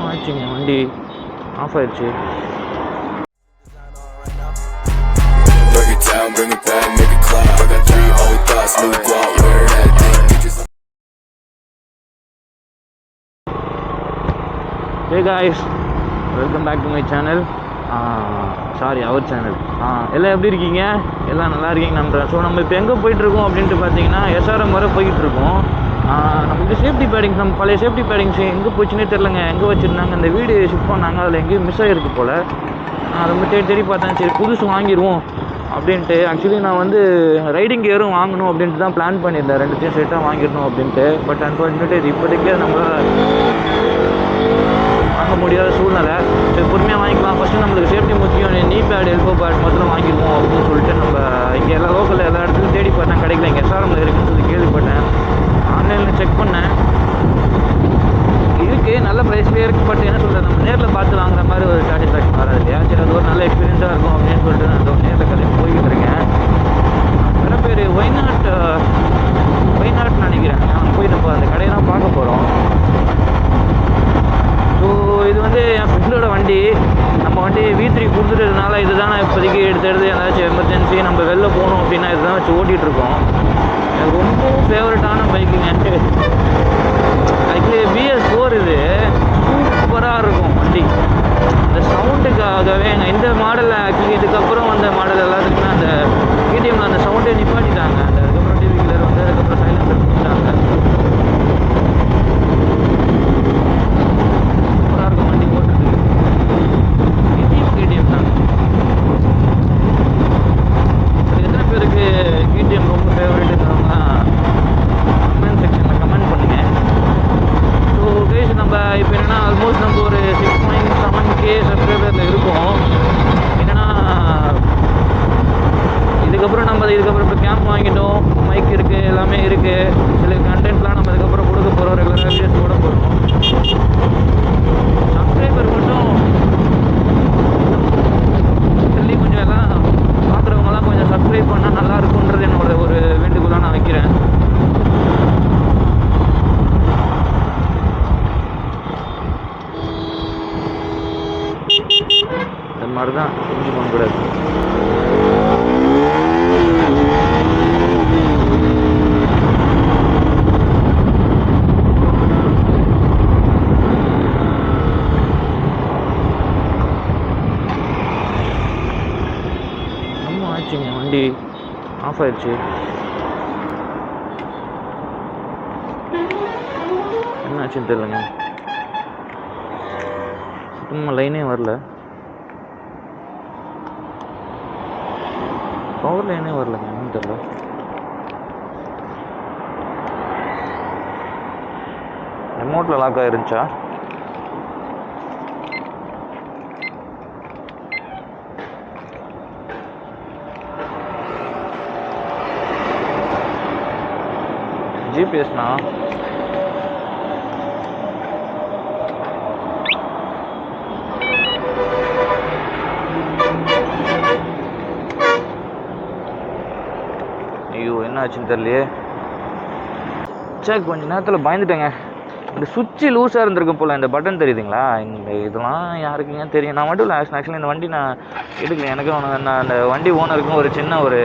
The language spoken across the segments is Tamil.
ஆச்சுங்க வண்டி ஆஃப் ஆயிடுச்சு. Break it down, bring it back, make it clap. I got 3 old thoughts, new guap, where that thing bitches. Hey guys, welcome back to my channel. Sorry அவர் சேனல். எல்லாம் எப்படி இருக்கீங்க? எல்லாம் நல்லா இருக்கீங்க நம்புறேன். ஸோ நம்ம இப்போ எங்கே போயிட்டுருக்கோம் அப்படின்ட்டு பார்த்தீங்கன்னா SRM வரை போயிட்டுருக்கோம். நமக்கு சேஃப்டி பேடிங்ஸ், நம்ம பழைய சேஃப்டி பேடிங்ஸ் எங்கே போச்சுன்னே தெரிலங்க. எங்கே வச்சுருந்தாங்க, அந்த வீடு ஷிஃப்ட் பண்ணாங்க, அதில் எங்கேயும் மிஸ் ஆகிருக்கு போல். நான் ரொம்ப தேடி பார்த்தேன். சரி புதுசு வாங்கிடுவோம் அப்படின்ட்டு. ஆக்சுவலி நான் வந்து ரைடிங் கியரும் வாங்கணும் அப்படின்ட்டு தான் பிளான் பண்ணியிருந்தேன், ரெண்டுத்தையும் செட்டாக வாங்கிடணும் அப்படின்ட்டு. பட் அன்ஃபார்ச்சுனேட்லி இது இப்போதைக்கு நம்மளால் வாங்க முடியாத சூழ்நிலை. சரி பொறுமையாக வாங்கிக்கலாம், ஃபஸ்ட்டு நம்மளுக்கு சேஃப்டி முக்கியம், நீ பேட் எல்போ பேட் முதல்ல வாங்கிடுவோம் அப்படின்னு சொல்லிட்டு நம்ம இங்கே எல்லா லோக்கலில் எல்லா இடத்துலையும் தேடி பார்த்தேன், கிடைக்கல. இங்கே SRMல இருக்குதுன்னு சொல்லி கேள்விப்பட்டேன், ஆன்லைனில் செக் பண்ணேன், இருக்குது நல்ல ப்ரைஸ்லேயே இருக்குது. பட் என்ன சொல்கிறது, நம்ம நேரில் பார்த்து வாங்குற மாதிரி ஒரு சாட்டிஸ்ஃபேக்ஷன் வராது இல்லையா. சரி அது ஒரு நல்ல எக்ஸ்பீரியன்ஸாக இருக்கும் அப்படின்னு சொல்லிட்டு நான் அந்த நேரில் கிளம்பி போய்கிட்டு இருக்கேன். வேறு பேர் ஒய்நாட் நினைக்கிறேன். போய் நம்ம அந்த கடையெல்லாம் பார்க்க போகிறோம். ஸோ இது வந்து என் ஃப்ரெண்டோட வண்டி. நம்ம வண்டி V3 கொடுத்துட்டதுனால இதுதான் நான் இப்போதைக்கு எடுத்து ஏதாச்சும் எமர்ஜென்சி நம்ம வெளில போகணும் அப்படின்னா இதுதான் வச்சு ஓட்டிகிட்ருக்கோம். எனக்கு ரொம்ப ஃபேவரட்டான பைக்குங்க. ஆக்சுவலி BS4 இது சூப்பராக இருக்கும் வண்டி. இந்த சவுண்டுக்காகவே இந்த மாடலில் ஆக்சுவலி இதுக்கப்புறம் அந்த மாடல் எல்லாத்துக்குமே அந்த KTMல அந்த சவுண்டே நிப்பாட்டிட்டாங்க. அதுக்கப்புறம் டிவி கிளர் வந்து அதுக்கப்புறம் சைலன்சர் கொடுத்தாங்க. சூப்பராக இருக்கும் வண்டி ஓட்டுறது. KTM தாங்க. எத்தனை பேருக்கு KTM ரொம்ப ஃபேவரட்டுங்கிறவங்க கமெண்ட் செக்ஷனில் கமெண்ட் பண்ணுங்கள். ஸோ கைஸ் நம்ம இப்போ என்னென்னா ஆல்மோஸ்ட் நம்ம ஒரு 6.7K சப்ஸ்கிரைபரில் இருக்கோம். என்னென்னா இதுக்கப்புறம் இப்போ கேம்ப் வாங்கிட்டோம், மைக் இருக்குது, எல்லாமே இருக்குது. சில கண்டென்ட்லாம் நம்ம இதுக்கப்புறம் கொடுக்க போகிறோம், ரெகுலராக வீடியோஸ் போட போகிறோம். சப்ஸ்கிரைபர் மட்டும் சொல்லி கொஞ்சம் எல்லாம் பார்க்குறவங்கலாம் கொஞ்சம் சப்ஸ்கிரைப் பண்ணால் நல்லா இருக்குன்றது என்னோட ஒரு வேண்டுகோளாக நான் வைக்கிறேன். இந்த மாதிரி தான் செஞ்சு பண்ணக்கூடாது. ரொம்ப ஆச்சுங்க வண்டி ஆஃப் ஆயிடுச்சு. என்ன ஆச்சுன்னு தெரியலங்க, சும்மா லைனே வரல, பவர் லைனே வரலங்க, என்னன்னு தெரியல. ரிமோட்டில் லாக் ஆகிருந்துச்சா? ஜிபிஎஸ்னா ஐயோ என்ன ஆச்சுன்னு தெரியலையே. கொஞ்ச நேரத்தில் பயந்துட்டேங்க. இந்த சுவிட்சு லூஸாக இருந்திருக்கும் போல். இந்த பட்டன் தெரியுதுங்களா, இந்த இதெல்லாம் யாருக்குங்க தெரியும். நான் மட்டும் இல்லை, ஆக்சுவலி இந்த வண்டி நான் எடுக்கல. எனக்கும் நான் அந்த வண்டி ஓனருக்கும் ஒரு சின்ன ஒரு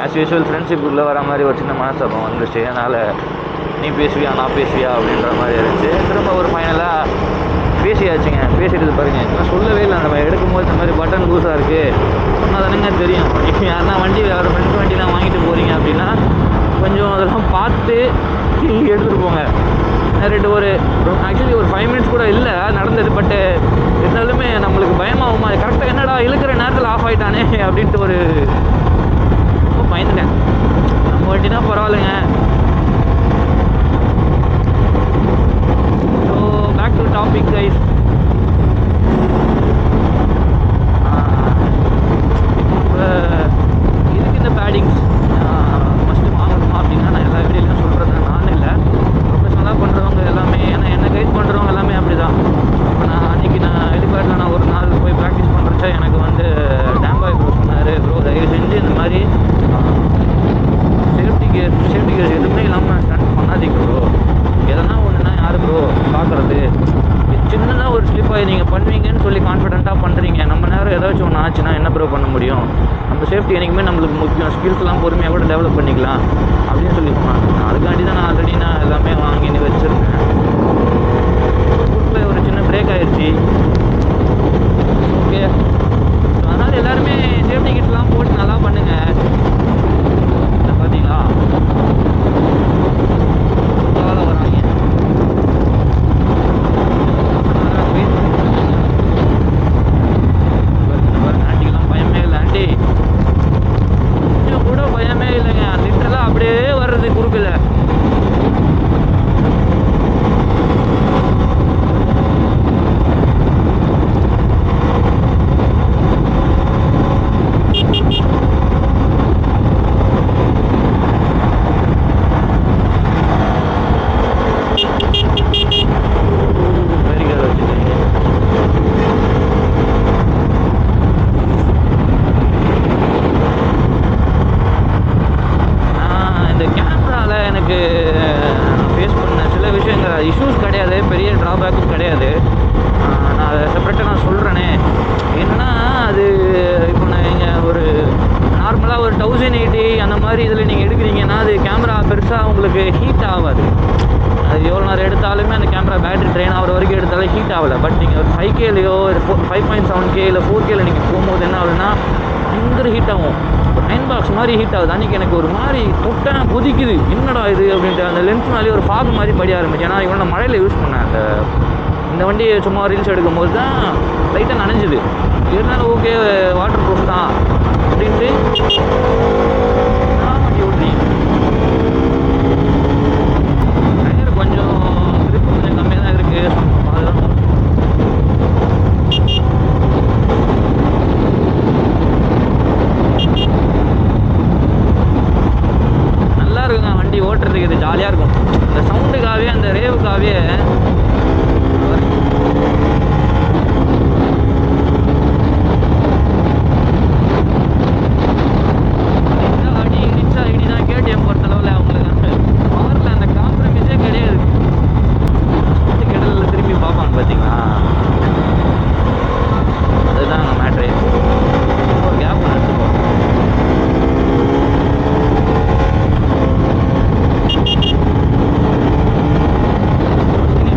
ஆஸ் யூஷுவல் ஃப்ரெண்ட்ஷிப்புக்குள்ளே வர மாதிரி ஒரு சின்ன மனசாபம் வந்துருச்சு. அதனால் நீ பேசுவியா நான் பேசுவியா அப்படின்ற மாதிரி இருந்துச்சு. திரும்ப ஒரு ஃபைனலாக பேசியாச்சுங்க. பேசிட்டு பாருங்க, நான் சொல்லவே இல்லை நம்ம எடுக்கும்போது இந்த மாதிரி பட்டன் லூஸாக இருக்குது சொன்னால் தானேங்க தெரியும். இப்போ யாருன்னா வண்டி வேறு ஃப்ரெண்ட் வண்டி தான் வாங்கிட்டு போகிறீங்க அப்படின்னா கொஞ்சம் அதெல்லாம் பார்த்து எடுத்துகிட்டு போங்க. ஒரு ஆக்சுவலி ஒரு 5 மினிட்ஸ் கூட இல்லை நடந்தது. பட்டு இருந்தாலுமே நம்மளுக்கு பயமாகுமா, கரெக்டாக என்னடா இழுக்கிற நேரத்தில் ஆஃப் ஆகிட்டானே அப்படின்ட்டு ஒரு ரொம்ப பயந்துட்டேன். நம்ம வண்டினா பரவாயில்லைங்க. So back to topic guys. இதுக்கு இந்த பேடிங்ஸ் ஃபஸ்ட்டு வாங்கணுமா அப்படின்னா நான் எல்லா வீடியோலையும் சொல்கிறது நானும் இல்லை, ப்ரொஃபஷனலாக பண்ணுறவங்க எல்லாமே. ஏன்னா என்ன கைட் பண்ணுறவங்க எல்லாமே அப்படி தான். இப்போ நான் வெளிப்பாட்டில் நான் ஒரு நாள் போய் ப்ராக்டிஸ் பண்ணுறச்ச எனக்கு வந்து டேம்பாய் ப்ரோ சொன்னார், ப்ரோ தயவு செஞ்சு இந்த மாதிரி சேஃப்டி கேர்ஸ் எதுவுமே இல்லாமல் ஸ்டண்ட் பண்ணாதீங்க ப்ரோ. எதனா ஒன்றுனா யார் ப்ரோ பார்க்குறது, ஒரு ஸ்லிப் ஆகி நீங்கள் பண்ணுவீங்கன்னு சொல்லி கான்ஃபிடென்ட்டாக பண்ணுறீங்க. நம்ம நேரம் ஏதாச்சும் ஒன்று ஆச்சுன்னா என்ன ப்ரோ பண்ண முடியும்? நம்ம சேஃப்டி என்றைக்குமே நம்மளுக்கு முக்கியம். ஸ்கில்ஸ்லாம் பொறுமையாக கூட டெவலப் பண்ணிக்கலாம் அப்படின்னு சொல்லி சொன்னாங்க. அதுக்காண்டி தான் நான் ஆல்ரெடி நான் எல்லாமே வாங்கி வச்சுருக்கேன். ரூட்டில் ஒரு சின்ன பிரேக் ஆகிடுச்சு. ஓகே, ஸோ அதனால் எல்லாருமே சேஃப்டி கிட்லாம் போட்டு நல்லா பண்ணுங்கள். பார்த்தீங்களா வராங்க ஆண்டிக்கெல்லாம் பயமே இல்லை. ஆண்டி கொஞ்சம் கூட பயமே இல்லைங்க. லிட்டரெலாம் அப்படியே வர்றது குறுக்கில். ஃபேஸ் பண்ண சில விஷயங்கள் இஷ்யூஸ் கிடையாது, பெரிய ட்ராபேக்கும் கிடையாது. நான் அதை செப்பரேட்டாக நான் சொல்கிறேனே. என்னன்னா அது இப்போ நீங்கள் ஒரு நார்மலாக ஒரு 1080 அந்த மாதிரி இதில் நீங்கள் எடுக்கிறீங்கன்னா அது கேமரா பெருசாக உங்களுக்கு ஹீட் ஆகாது. அது எவ்வளோ நேரம் எடுத்தாலுமே அந்த கேமரா பேட்டரி ட்ரெயின் ஆகிற வரைக்கும் எடுத்தாலும் ஹீட் ஆகலை. பட் நீங்கள் ஒரு 5Kலையோ ஒரு 5.7K இல்லை 4Kல நீங்கள் போகும்போது என்ன ஆகுதுன்னா பயங்கர ஹீட் ஆகும். ஒரு அயன் பாக்ஸ் மாதிரி ஹீட் ஆகுது. அன்றைக்கி எனக்கு ஒரு மாதிரி தொட்டேன், கொதிக்குது, என்னடா இது அப்படின்ட்டு. அந்த லென்ஸ் மேலேயே ஒரு ஃபாக் மாதிரி படிய ஆரம்பிச்சு. ஏன்னா இவ்வளோ நான் மழையில் யூஸ் பண்ணேன். இந்த வண்டியை சும்மா ரீல்ஸ் எடுக்கும்போது தான் லைட்டாக நனைஞ்சுது. இருந்தாலும் ஓகே, வாட்டர் ப்ரூஃப் தான் அப்படின்ட்டு வண்டி ஓட்டுறீங்க. டயர் கொஞ்சம் ட்ரிப்பு கொஞ்சம் கம்மியாக தான் இருக்குது. அதெல்லாம் நல்லா இருக்குங்க வண்டி ஓட்டுறதுக்கு. இது ஜாலியாக இருக்கும். அந்த சவுண்டுக்காகவே அந்த ரேவுக்காகவே அடி இடிச்சா இடி தான். கேடிஎம் பொறுத்தளவில் அவங்களுக்கு பவரில் அந்த காம்ப்ரமைஸே கிடையாது. கிடலில் திரும்பி பார்ப்பாங்க பார்த்தீங்களா, அதுதான் அங்கே மேட்ரு. ஒரு கேப் எடுத்துப்போம்.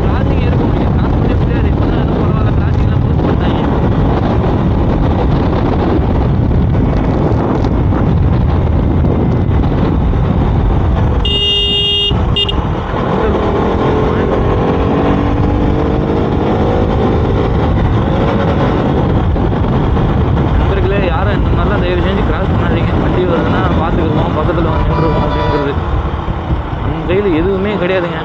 கிராசிங் இருக்கும், நீங்கள் கிராஸ் பண்ணி முடியாது. இப்போ தான் எதுவும் பரவாயில்ல, கிராசிங்லாம் க்ளோஸ் பண்ணிட்டாங்க. நண்பர்களே, யாரும் இந்த மாதிரிலாம் தயவு செஞ்சு கிராஸ் பண்ணாதீங்க. வண்டி வருதுன்னா பார்த்துக்குருவோம், பக்கத்தில் வந்து நின்றுவோம் அப்படிங்கிறது நம்ம கையில் எதுவுமே கிடையாதுங்க.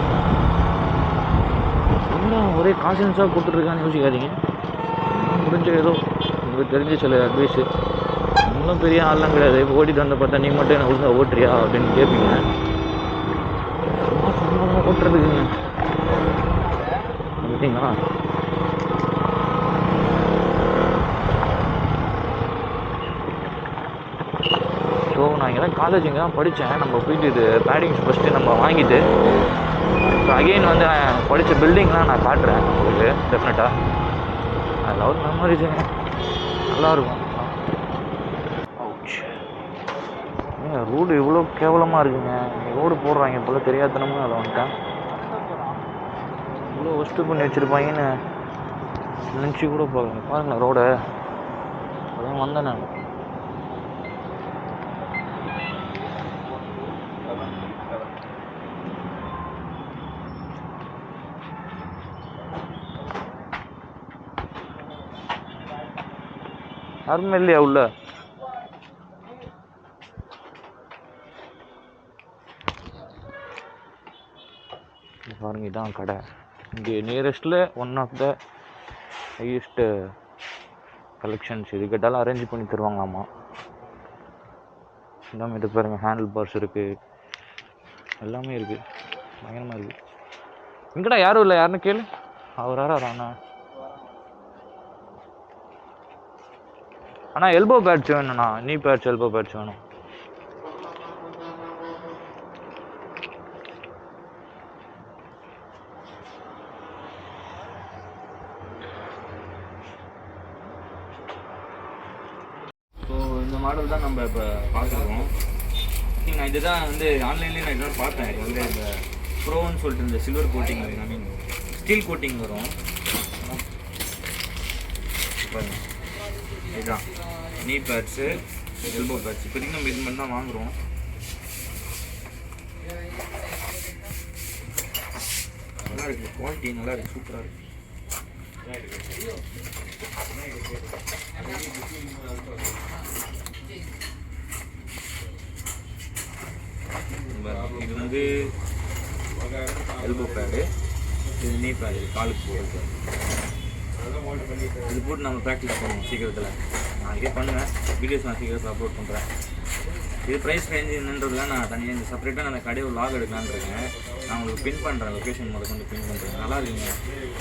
இன்னும் ஒரே கான்ஃபிடன்ஸாக கொடுத்துட்ருக்கான்னு யோசிக்காதீங்க. முடிஞ்ச ஏதோ உங்களுக்கு தெரிஞ்ச சில அட்வைஸு. இன்னும் பெரிய ஆள்லாம் கிடையாது. இப்போ ஓட்டிட்டு வந்து பார்த்தா நீ மட்டும் என்ன ஒழுங்காக ஓட்டுறியா அப்படின்னு கேட்பீங்க. சும்மா தான் ஓட்டுறதுக்குங்க. ஓகேங்களா? ஸோ நான் இங்கே தான் காலேஜ் இங்கே தான் படித்தேன். நம்ம போயிட்டு இது பேடிங்ஸ் ஃபஸ்ட்டு நம்ம வாங்கிட்டு ஸோ அகெயின் வந்து படித்த பில்டிங்லாம் நான் காட்டுறேன் உங்களுக்கு டெஃபினட்டாக. அதில் ஒரு மெமரிஸுங்க நல்லாயிருக்கும். ஏங்க ரோடு இவ்வளோ கேவலமாக இருக்குங்க. ரோடு போடுறாங்க போல் தெரியாதனமும் அதை வந்துட்டேன். இவ்வளோ ஒஸ்ட்டு பண்ணி வச்சுருப்பாங்கன்னு நினச்சி கூட போகிறாங்க. பாருங்களேன் ரோடை. அதான் வந்தேன் நான். யாருமே இல்லையா உள்ள? பாருங்க இதான் கடை. இங்கே நியரஸ்ட்டில் one of the highest collections. இது கேட்டாலும் அரேஞ்ச் பண்ணி தருவாங்களாமா. எல்லாமே இது பாருங்கள், ஹேண்டில் பார்ஸ் இருக்குது, எல்லாமே இருக்குது, பயங்கரமாக இருக்குது. எங்கடா யாரும் இல்லை, யாருன்னு கேளு. அவர் யாரா அண்ணா? அண்ணா எல்போ பேட்ச் வேணுண்ணா, நீ பேட்ச் எல்போ பேட்ச் வேணும். மாடல் தான் நம்ம இப்போ பார்த்துருக்கோம். நான் இதுதான் வந்து ஆன்லைன்லேயே நான் இதெல்லாம் பார்த்தேன். இது வந்து இந்த ப்ரோன்னு சொல்லிட்டு இந்த சில்வர் கோட்டிங் வரும், ஐ மீன் ஸ்டீல் கோட்டிங் வரும். பாருங்க, இதுதான் நீ பேட்ஸு, எல்போ பேட்ஸ். இப்போதைக்கு நம்ம இது மட்டும் தான் வாங்குகிறோம். நல்லா இருக்குது, குவாலிட்டி நல்லா இருக்குது, சூப்பராக இருக்குது. இது வந்து எல்போ பேடு, இது நீ பேடு, காலுக்கு போடுறது. இது போட்டு நம்ம ப்ராக்டிஸ் பண்ணுவோம் சீக்கிரத்தில். நாளைக்கே பண்ணுவேன், வீடியோஸ் நான் சீக்கிரத்தில் அப்லோட் பண்ணுறேன். இது ப்ரைஸ் ரேஞ்சு என்னன்றதுலாம் நான் தனியாக இந்த செப்பரேட்டாக நான் கடையை வ்ளாக் எடுக்கலான்னு இருக்கேன். நான் உங்களுக்கு பின் பண்ணுறேன், லொக்கேஷன் முதல் கொண்டு பின் பண்ணுறேன். நல்லா இருக்குங்க,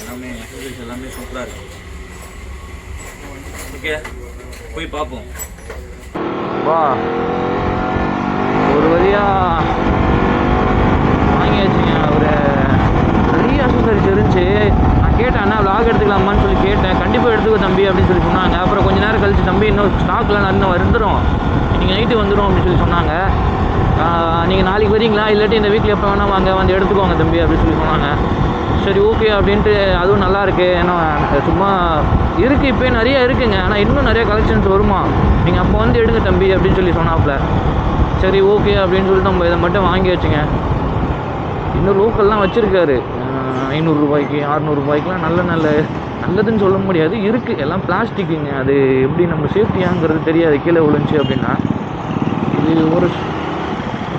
எல்லாமே அக்சசரிஸ் எல்லாமே சூப்பராக இருக்குது. ஓகே, போய் பார்ப்போம். வா, ஒரு வழியாக வாங்கியாச்சுங்க. ஒரு நிறைய அக்சசரிஸ் இருந்துச்சு. நான் கேட்டேன், அண்ணா வ்ளாக் எடுத்துக்கலாமான்னு சொல்லி கேட்டேன். கண்டிப்பாக எடுத்துக்கோ தம்பி அப்படின்னு சொல்லி சொன்னாங்க. அப்புறம் கொஞ்சம் நேரம் கழிச்சு, தம்பி இன்னும் ஸ்டாக்லாம் இன்னும் வந்துடும், இன்றைக்கி நைட்டு வந்துடும் அப்படின்னு சொல்லி சொன்னாங்க. நீங்கள் நாளைக்கு வரீங்களா, இல்லாட்டி இந்த வீக்கில் எப்போ வேணால் வாங்க, வந்து எடுத்துக்கோங்க தம்பி அப்படின்னு சொல்லி சொன்னாங்க. சரி ஓகே அப்படின்ட்டு, அதுவும் நல்லாயிருக்கு. ஏன்னா சும்மா இருக்குது, இப்போ நிறையா இருக்குங்க. ஆனால் இன்னும் நிறையா கலெக்ஷன்ஸ் வருமா, நீங்கள் அப்போ வந்து எடுங்க தம்பி அப்படின்னு சொல்லி சொன்னாப்புல. சரி ஓகே அப்படின்னு சொல்லிட்டு நம்ம இதை மட்டும் வாங்கி வச்சுங்க. இன்னும் லோக்கல்லாம் வச்சுருக்காரு, 500 ரூபாய்க்கு 600 ரூபாய்க்குலாம். நல்லதுன்னு சொல்ல முடியாது, இருக்குது. எல்லாம் பிளாஸ்டிக்குங்க, அது எப்படி நம்ம சேஃப்டியாங்கிறது தெரியாது, கீழே விழுந்துச்சு அப்படின்னா. இது ஒரு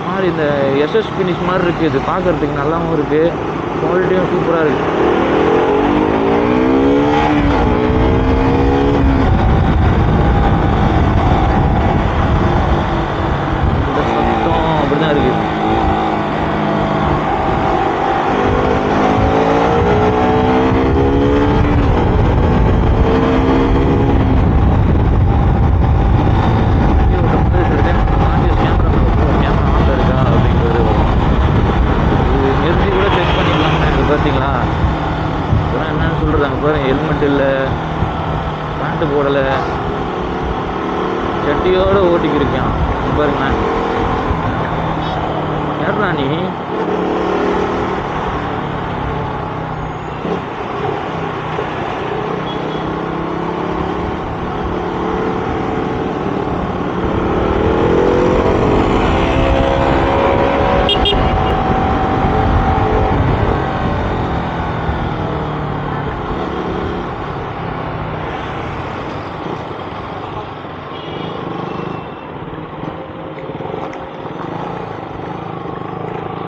மாதிரி இந்த எஸ்எஸ் ஃபினிஷ் மாதிரி இருக்குது. இது பார்க்குறதுக்கு நல்லாவும் இருக்குது, குவாலிட்டியும் சூப்பராக இருக்குது. இந்த சத்தம் அப்படி தான் இருக்குது. பார்த்தீங்களா, இதெல்லாம் என்னன்னு சொல்கிறாங்க பாருங்க. ஹெல்மெட் இல்லை, பேண்ட்டு போடலை, சட்டியோடு ஓட்டிக்கிருக்கான் பாருங்களேன். யாரா நீ?